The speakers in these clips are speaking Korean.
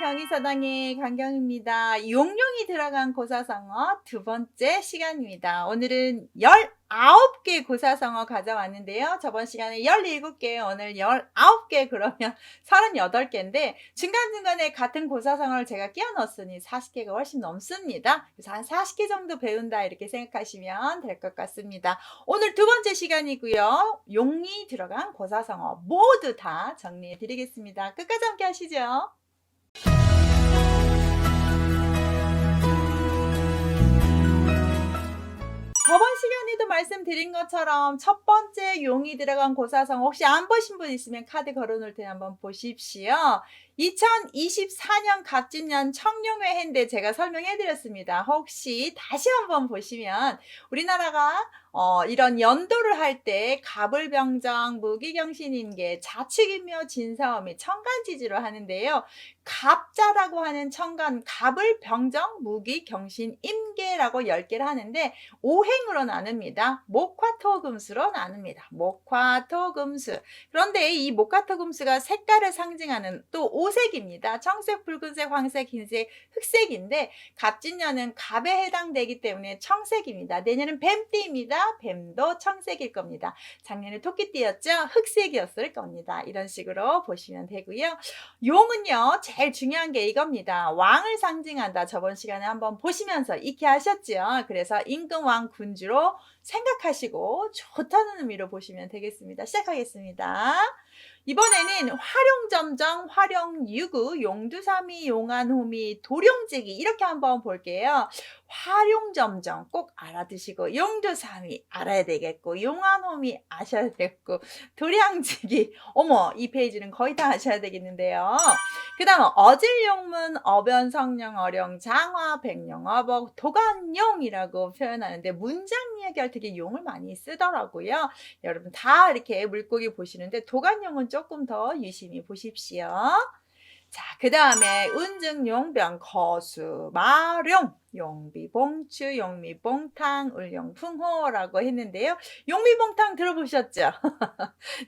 경희서당의 강경입니다. 용룡이 들어간 고사성어 두 번째 시간입니다. 오늘은 19개 고사성어 가져왔는데요. 저번 시간에 17개, 오늘 19개, 그러면 38개인데 중간중간에 같은 고사성어를 제가 끼워 넣었으니 40개가 훨씬 넘습니다. 그래서 한 40개 정도 배운다 이렇게 생각하시면 될 것 같습니다. 오늘 두 번째 시간이고요. 용이 들어간 고사성어 모두 다 정리해 드리겠습니다. 끝까지 함께 하시죠. 저번 시간에도 말씀드린 것처럼 첫 번째 용이 들어간 고사성어 혹시 안 보신 분 있으면 카드 걸어놓을 테니 한번 보십시오. 2024년 갑진년 청룡회인데 제가 설명해 드렸습니다. 혹시 다시 한번 보시면 우리나라가 이런 연도를 할 때 갑을병정, 무기경신인계, 자축인묘, 진사오미, 천간지지로 하는데요. 갑자라고 하는 천간, 갑을병정, 무기경신, 임계라고 10개를 하는데 5행으로 나눕니다. 목화토금수로 나눕니다. 목화토금수. 그런데 이 목화토금수가 색깔을 상징하는 또 5색입니다. 청색, 붉은색, 황색, 흰색, 흑색인데 갑진년은 갑에 해당되기 때문에 청색입니다. 내년은 뱀띠입니다. 뱀도 청색일 겁니다. 작년에 토끼띠였죠? 흑색이었을 겁니다. 이런 식으로 보시면 되고요. 용은요, 제일 중요한 게 이겁니다. 왕을 상징한다. 저번 시간에 한번 보시면서 익히 하셨죠? 그래서 임금왕 군주로 생각하시고 좋다는 의미로 보시면 되겠습니다. 시작하겠습니다. 이번에는 활용점정, 활용유구, 용두삼이, 용안호미, 도룡지기 이렇게 한번 볼게요. 활용점정 꼭 알아두시고 용두삼이 알아야 되겠고 용안호미 아셔야 되겠고 도량지기 어머 이 페이지는 거의 다 아셔야 되겠는데요. 그 다음 어질용문, 어변성령, 어령, 장화, 백령, 어복, 도간용이라고 표현하는데 문장 이야기할 때 용을 많이 쓰더라고요. 여러분 다 이렇게 물고기 보시는데 도간용은 조금 더 유심히 보십시오. 자, 그 다음에 은증, 용병, 거수, 마룡, 용비봉추, 용미봉탕, 울룡풍호라고 했는데요. 용미봉탕 들어보셨죠?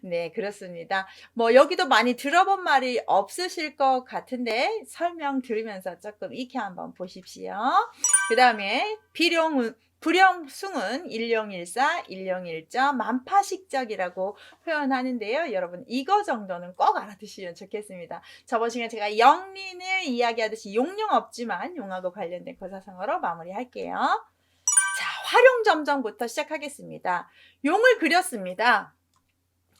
네, 그렇습니다. 뭐 여기도 많이 들어본 말이 없으실 것 같은데 설명 들으면서 조금 익히 한번 보십시오. 그 다음에 불영숭은 일용일사, 일용일점, 만파식적이라고 표현하는데요. 여러분 이거 정도는 꼭 알아두시면 좋겠습니다. 저번 시간에 제가 영린을 이야기하듯이 용용 없지만 용하고 관련된 고사성어로 마무리할게요. 자, 활용점정부터 시작하겠습니다. 용을 그렸습니다.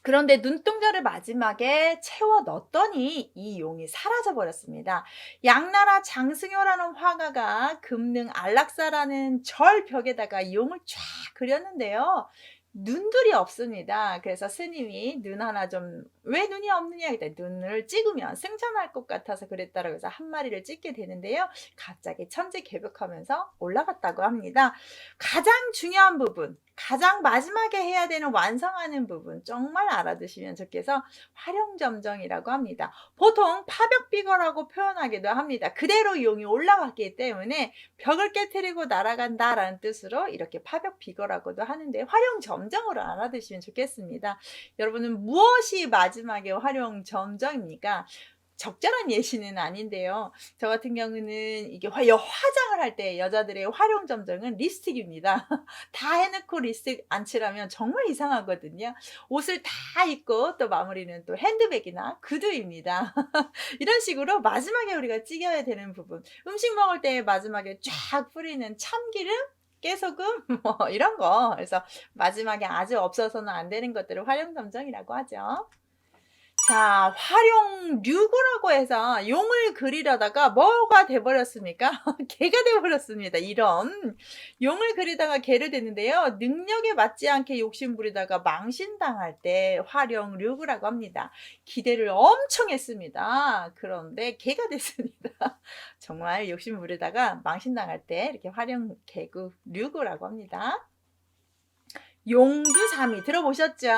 그런데 눈동자를 마지막에 채워 넣었더니 이 용이 사라져 버렸습니다. 양나라 장승효라는 화가가 금능 안락사라는 절 벽에다가 용을 쫙 그렸는데요. 눈들이 없습니다. 그래서 스님이 눈 하나 좀 왜 눈이 없느냐 했더니 눈을 찍으면 승천할 것 같아서 그랬다라고 해서 한 마리를 찍게 되는데요. 갑자기 천지개벽하면서 올라갔다고 합니다. 가장 중요한 부분, 가장 마지막에 해야 되는 완성하는 부분 정말 알아두시면 좋겠어 활용점정이라고 합니다. 보통 파벽비거라고 표현하기도 합니다. 그대로 용이 올라갔기 때문에 벽을 깨트리고 날아간다라는 뜻으로 이렇게 파벽비거라고도 하는데 활용점정으로 알아두시면 좋겠습니다. 여러분은 무엇이 마지막에 활용점정입니까? 적절한 예시는 아닌데요. 저 같은 경우는 이게 화장을 할 때 여자들의 활용점정은 립스틱입니다. 다 해놓고 립스틱 안 칠하면 정말 이상하거든요. 옷을 다 입고 또 마무리는 또 핸드백이나 구두입니다. 이런 식으로 마지막에 우리가 찍어야 되는 부분. 음식 먹을 때 마지막에 쫙 뿌리는 참기름, 깨소금 뭐 이런 거. 그래서 마지막에 아주 없어서는 안 되는 것들을 활용점정이라고 하죠. 자, 활용류구라고 해서 용을 그리려다가 뭐가 돼버렸습니까? 개가 돼버렸습니다. 이런 용을 그리다가 개를 됐는데요. 능력에 맞지 않게 욕심부리다가 망신당할 때 활용류구라고 합니다. 기대를 엄청 했습니다. 그런데 개가 됐습니다. 정말 욕심부리다가 망신당할 때 이렇게 활용개구 류구라고 합니다. 용두삼이 들어보셨죠?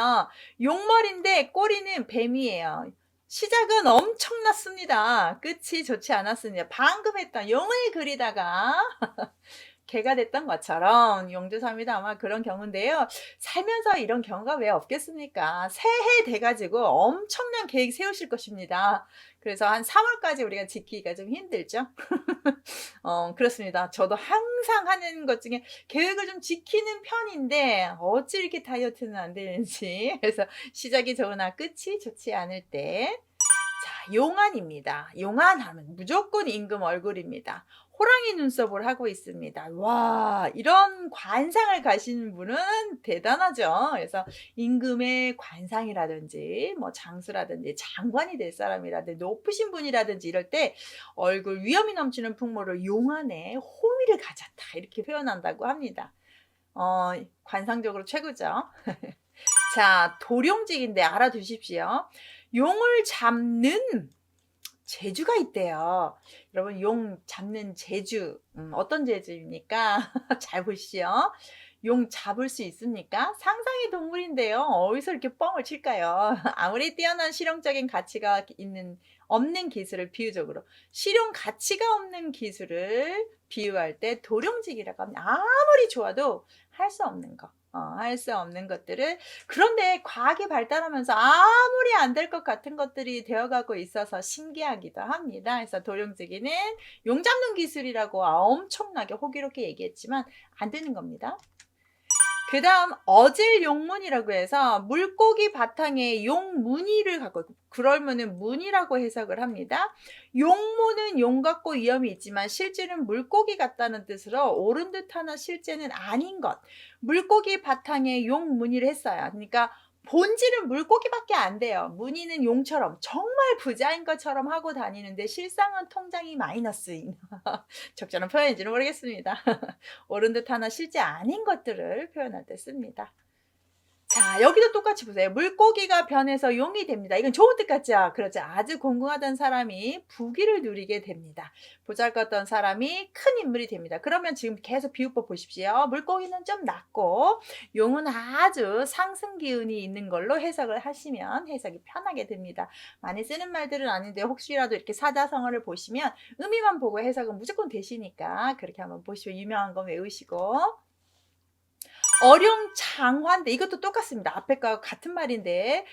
용머리인데 꼬리는 뱀이에요. 시작은 엄청났습니다. 끝이 좋지 않았습니다. 방금 했던 용을 그리다가 개가 됐던 것처럼 용조사미도 아마 그런 경우인데요. 살면서 이런 경우가 왜 없겠습니까? 새해 돼 가지고 엄청난 계획 세우실 것입니다. 그래서 한 3 월까지 우리가 지키기가 좀 힘들죠. 그렇습니다. 저도 항상 하는 것 중에 계획을 좀 지키는 편인데 어찌 이렇게 다이어트는 안 되는지. 그래서 시작이 좋으나 끝이 좋지 않을 때. 자, 용안입니다. 용안하면 무조건 임금 얼굴입니다. 호랑이 눈썹을 하고 있습니다. 와, 이런 관상을 가시는 분은 대단하죠. 그래서 임금의 관상이라든지 뭐 장수라든지 장관이 될 사람이라든지 높으신 분이라든지 이럴 때 얼굴 위험이 넘치는 풍모를 용안에 호의를 가졌다 이렇게 표현한다고 합니다. 관상적으로 최고죠. 자, 도룡직인데 알아두십시오. 용을 잡는 재주가 있대요. 여러분, 용 잡는 재주, 어떤 재주입니까? 잘 보시오. 용 잡을 수 있습니까? 상상의 동물인데요. 어디서 이렇게 뻥을 칠까요? 아무리 뛰어난 실용적인 가치가 없는 기술을 비유적으로, 실용 가치가 없는 기술을 비유할 때 도룡직이라고 합니다. 아무리 좋아도 할 수 없는 거. 할 수 없는 것들을, 그런데 과학이 발달하면서 아무리 안 될 것 같은 것들이 되어가고 있어서 신기하기도 합니다. 그래서 도룡지기는 용 잡는 기술이라고 엄청나게 호기롭게 얘기했지만 안 되는 겁니다. 그 다음 어질용문이라고 해서 물고기 바탕에 용무늬를 갖고 있고, 그러면은 문이라고 해석을 합니다. 용무는 용 같고 위험이 있지만 실제는 물고기 같다는 뜻으로 옳은 듯하나 실제는 아닌 것. 물고기 바탕에 용무늬를 했어요. 그러니까 본질은 물고기밖에 안 돼요. 무늬는 용처럼 정말 부자인 것처럼 하고 다니는데 실상은 통장이 마이너스인 적절한 표현인지는 모르겠습니다. 옳은 듯하나 실제 아닌 것들을 표현할 때 씁니다. 자, 여기도 똑같이 보세요. 물고기가 변해서 용이 됩니다. 이건 좋은 뜻 같죠? 그렇죠. 아주 공공하던 사람이 부귀를 누리게 됩니다. 보잘것없던 사람이 큰 인물이 됩니다. 그러면 지금 계속 비유법 보십시오. 물고기는 좀 낮고 용은 아주 상승 기운이 있는 걸로 해석을 하시면 해석이 편하게 됩니다. 많이 쓰는 말들은 아닌데 혹시라도 이렇게 사자성어를 보시면 의미만 보고 해석은 무조건 되시니까 그렇게 한번 보시고 유명한 거 외우시고. 어룡장화인데 이것도 똑같습니다. 앞에 거 같은 말인데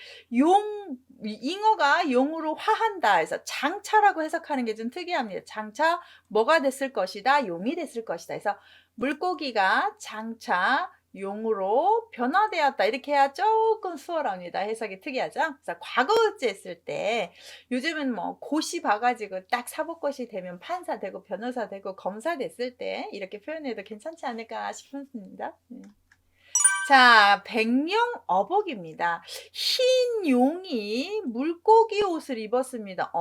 잉어가 용으로 화한다 해서 장차라고 해석하는 게 좀 특이합니다. 장차 뭐가 됐을 것이다? 용이 됐을 것이다. 그래서 물고기가 장차 용으로 변화되었다 이렇게 해야 조금 수월합니다. 해석이 특이하죠? 그래서 과거제 했을 때 요즘은 뭐 고시 봐가지고 딱 사법고시 되면 판사 되고 변호사 되고 검사 됐을 때 이렇게 표현해도 괜찮지 않을까 싶습니다. 자, 백령어복입니다. 흰 용이 물고기 옷을 입었습니다.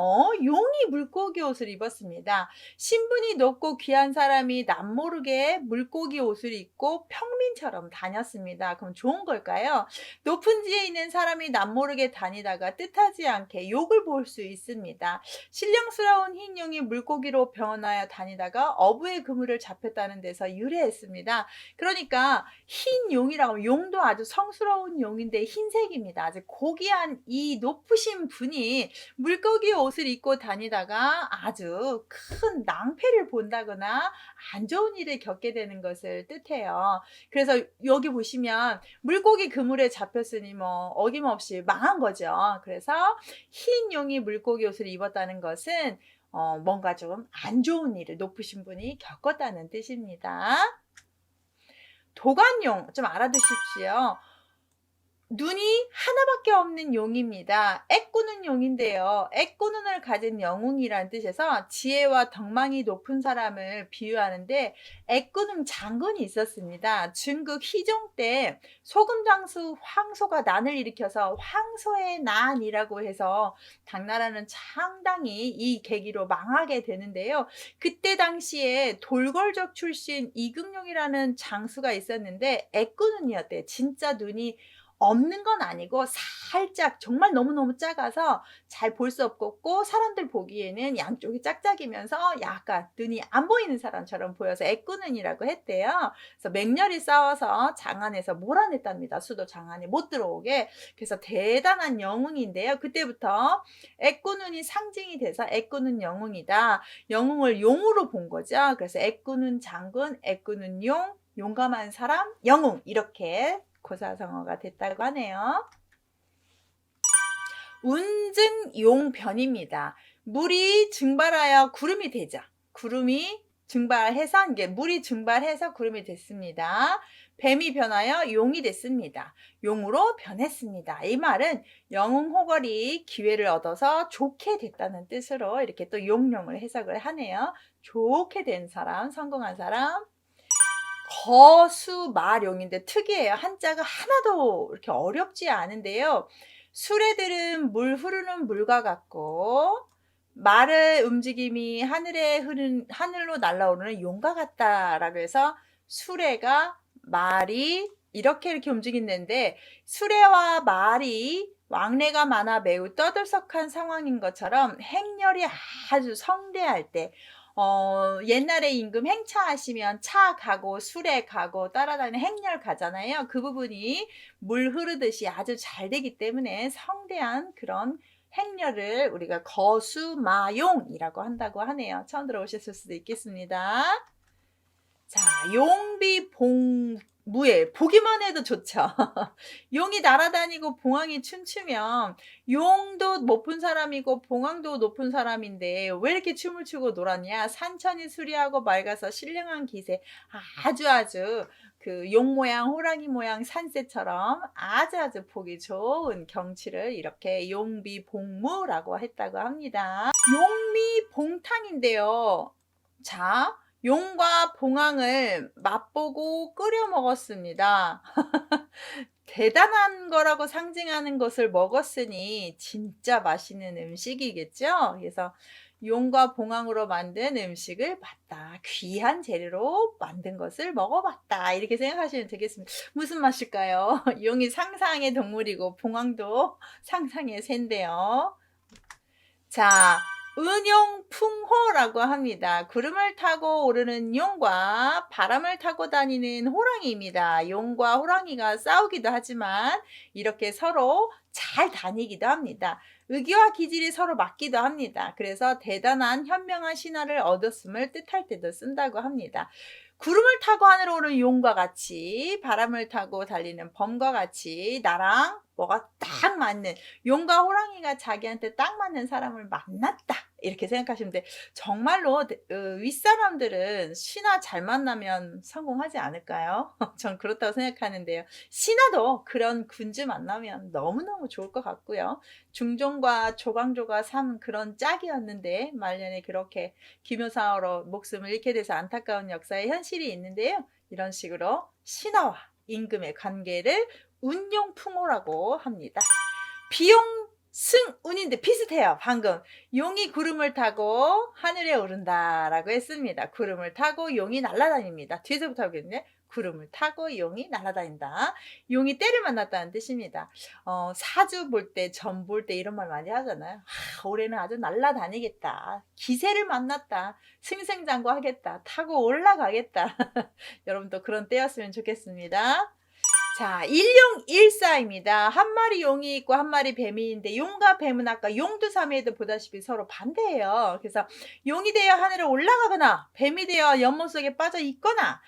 용이 물고기 옷을 입었습니다. 신분이 높고 귀한 사람이 남모르게 물고기 옷을 입고 평민처럼 다녔습니다. 그럼 좋은 걸까요? 높은 지에 있는 사람이 남모르게 다니다가 뜻하지 않게 욕을 볼 수 있습니다. 신령스러운 흰 용이 물고기로 변하여 다니다가 어부의 그물을 잡혔다는 데서 유래했습니다. 그러니까 흰 용이라고, 용도 아주 성스러운 용인데 흰색입니다. 아주 고귀한 이 높으신 분이 물고기 옷을 입고 다니다가 아주 큰 낭패를 본다거나 안 좋은 일을 겪게 되는 것을 뜻해요. 그래서 여기 보시면 물고기 그물에 잡혔으니 뭐 어김없이 망한 거죠. 그래서 흰 용이 물고기 옷을 입었다는 것은 뭔가 좀 안 좋은 일을 높으신 분이 겪었다는 뜻입니다. 도관용 좀 알아두십시오. 눈이 하나밖에 없는 용입니다. 애꾸는 용인데요. 애꾸눈을 가진 영웅이란 뜻에서 지혜와 덕망이 높은 사람을 비유하는데 애꾸눈 장군이 있었습니다. 중국 희종 때 소금장수 황소가 난을 일으켜서 황소의 난이라고 해서 당나라는 상당히 이 계기로 망하게 되는데요. 그때 당시에 돌궐족 출신 이극용이라는 장수가 있었는데 애꾸눈이었대요. 진짜 눈이 없는 건 아니고 살짝 정말 너무너무 작아서 잘 볼 수 없고 사람들 보기에는 양쪽이 짝짝이면서 약간 눈이 안 보이는 사람처럼 보여서 애꾸눈이라고 했대요. 그래서 맹렬히 싸워서 장안에서 몰아냈답니다. 수도 장안에 못 들어오게. 그래서 대단한 영웅인데요. 그때부터 애꾸눈이 상징이 돼서 애꾸눈 영웅이다. 영웅을 용으로 본 거죠. 그래서 애꾸눈 장군, 애꾸눈 용, 용감한 사람, 영웅 이렇게 고사성어가 됐다고 하네요. 운증용변입니다. 물이 증발하여 구름이 되죠. 구름이 증발해서 이게 물이 증발해서 구름이 됐습니다. 뱀이 변하여 용이 됐습니다. 용으로 변했습니다. 이 말은 영웅호걸이 기회를 얻어서 좋게 됐다는 뜻으로 이렇게 또 용용을 해석을 하네요. 좋게 된 사람, 성공한 사람. 거수마룡인데 특이해요. 한자가 하나도 이렇게 어렵지 않은데요. 수레들은 물 흐르는 물과 같고 말의 움직임이 하늘로 날아오르는 용과 같다라고 해서 수레가 말이 이렇게 움직이는데 수레와 말이 왕래가 많아 매우 떠들썩한 상황인 것처럼 행렬이 아주 성대할 때 옛날에 임금 행차하시면 차 가고 수레 가고 따라다니는 행렬 가잖아요. 그 부분이 물 흐르듯이 아주 잘 되기 때문에 성대한 그런 행렬을 우리가 거수마용이라고 한다고 하네요. 처음 들어보셨을 수도 있겠습니다. 자, 용비봉무예. 보기만 해도 좋죠. 용이 날아다니고 봉황이 춤추면 용도 높은 사람이고 봉황도 높은 사람인데 왜 이렇게 춤을 추고 놀았냐? 산천이 수리하고 맑아서 신령한 기세. 아주 그 용 모양, 호랑이 모양 산새처럼 아주 보기 좋은 경치를 이렇게 용비봉무라고 했다고 합니다. 용미봉탕인데요. 자, 용과 봉황을 맛보고 끓여 먹었습니다. 대단한 거라고 상징하는 것을 먹었으니 진짜 맛있는 음식이겠죠? 그래서 용과 봉황으로 만든 음식을 봤다. 귀한 재료로 만든 것을 먹어봤다. 이렇게 생각하시면 되겠습니다. 무슨 맛일까요? 용이 상상의 동물이고 봉황도 상상의 새인데요. 자, 은용풍호라고 합니다. 구름을 타고 오르는 용과 바람을 타고 다니는 호랑이입니다. 용과 호랑이가 싸우기도 하지만 이렇게 서로 잘 다니기도 합니다. 의기와 기질이 서로 맞기도 합니다. 그래서 대단한 현명한 신화를 얻었음을 뜻할 때도 쓴다고 합니다. 구름을 타고 하늘에 오르는 용과 같이 바람을 타고 달리는 범과 같이 나랑 뭐가 딱 맞는 용과 호랑이가 자기한테 딱 맞는 사람을 만났다 이렇게 생각하시면 돼. 정말로 윗사람들은 신하 잘 만나면 성공하지 않을까요? 전 그렇다고 생각하는데요. 신하도 그런 군주 만나면 너무너무 좋을 것 같고요. 중종과 조광조가 삼 그런 짝이었는데 말년에 그렇게 기묘사화로 목숨을 잃게 돼서 안타까운 역사의 현실이 있는데요. 이런 식으로 신하와 임금의 관계를 운용풍호라고 합니다. 비용승운인데 비슷해요. 방금 용이 구름을 타고 하늘에 오른다라고 했습니다. 구름을 타고 용이 날아다닙니다. 뒤에서부터 하겠네. 구름을 타고 용이 날아다닌다. 용이 때를 만났다는 뜻입니다. 사주 볼 때, 점 볼 때 이런 말 많이 하잖아요. 올해는 아주 날아다니겠다. 기세를 만났다. 승승장구하겠다. 타고 올라가겠다. 여러분도 그런 때였으면 좋겠습니다. 자, 일용일사입니다. 한 마리 용이 있고 한 마리 뱀이 있는데 용과 뱀은 아까 용두사미에도 보다시피 서로 반대예요. 그래서 용이 되어 하늘을 올라가거나 뱀이 되어 연못 속에 빠져 있거나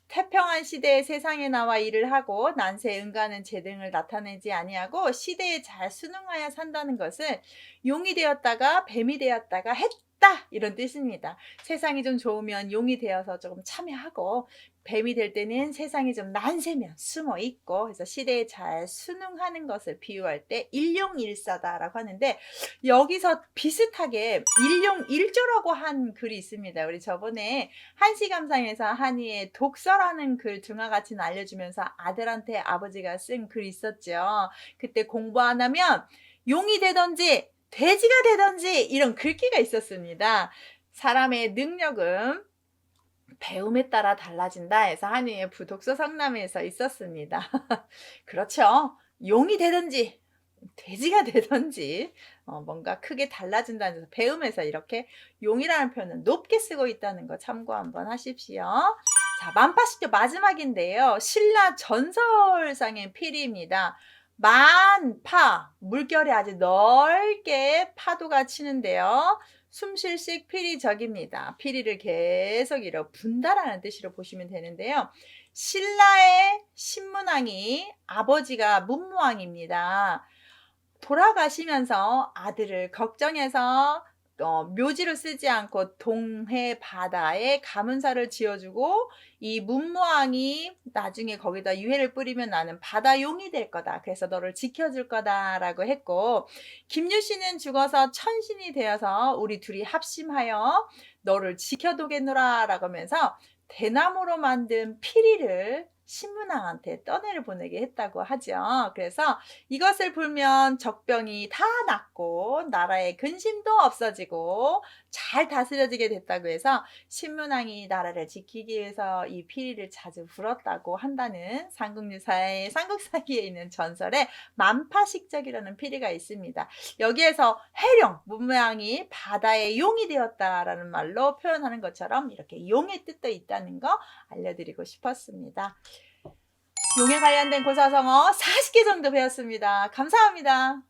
태평한 시대에 세상에 나와 일을 하고 난세 은가는 재등을 나타내지 아니하고 시대에 잘 순응하여 산다는 것을 용이 되었다가 뱀이 되었다가 했다 이런 뜻입니다. 세상이 좀 좋으면 용이 되어서 조금 참여하고 뱀이 될 때는 세상이 좀 난세면 숨어 있고 그래서 시대에 잘 순응하는 것을 비유할 때 일용일사다라고 하는데 여기서 비슷하게 일용일조라고 한 글이 있습니다. 우리 저번에 한시감상에서 한이의 독서라는 글 등화같이 알려주면서 아들한테 아버지가 쓴 글이 있었죠. 그때 공부 안 하면 용이 되든지 돼지가 되든지 이런 글귀가 있었습니다. 사람의 능력은 배움에 따라 달라진다 해서 한의의 부독서 성남에서 있었습니다. 그렇죠. 용이 되든지 돼지가 되든지 뭔가 크게 달라진다는 데서 배움에서 이렇게 용이라는 표현은 높게 쓰고 있다는 거 참고 한번 하십시오. 자, 만파식조 마지막인데요. 신라 전설상의 필입니다. 만파, 물결이 아주 넓게 파도가 치는데요. 숨쉴씩 피리적입니다. 피리를 계속 이렇게 분다라는 뜻으로 보시면 되는데요. 신라의 신문왕이 아버지가 문무왕입니다. 돌아가시면서 아들을 걱정해서 묘지로 쓰지 않고 동해 바다에 가문사를 지어주고 이 문무왕이 나중에 거기다 유해를 뿌리면 나는 바다용이 될 거다. 그래서 너를 지켜줄 거다라고 했고, 김유신은 죽어서 천신이 되어서 우리 둘이 합심하여 너를 지켜두겠노라 라고 하면서 대나무로 만든 피리를 신문왕한테 떠내를 보내게 했다고 하죠. 그래서 이것을 불면 적병이 다 낫고 나라의 근심도 없어지고 잘 다스려지게 됐다고 해서 신문왕이 나라를 지키기 위해서 이 피리를 자주 불었다고 한다는 삼국유사의 삼국사기에 있는 전설에 만파식적이라는 피리가 있습니다. 여기에서 해룡, 문무왕이 바다의 용이 되었다라는 말로 표현하는 것처럼 이렇게 용의 뜻도 있다는 거 알려드리고 싶었습니다. 용에 관련된 고사성어 40개 정도 배웠습니다. 감사합니다.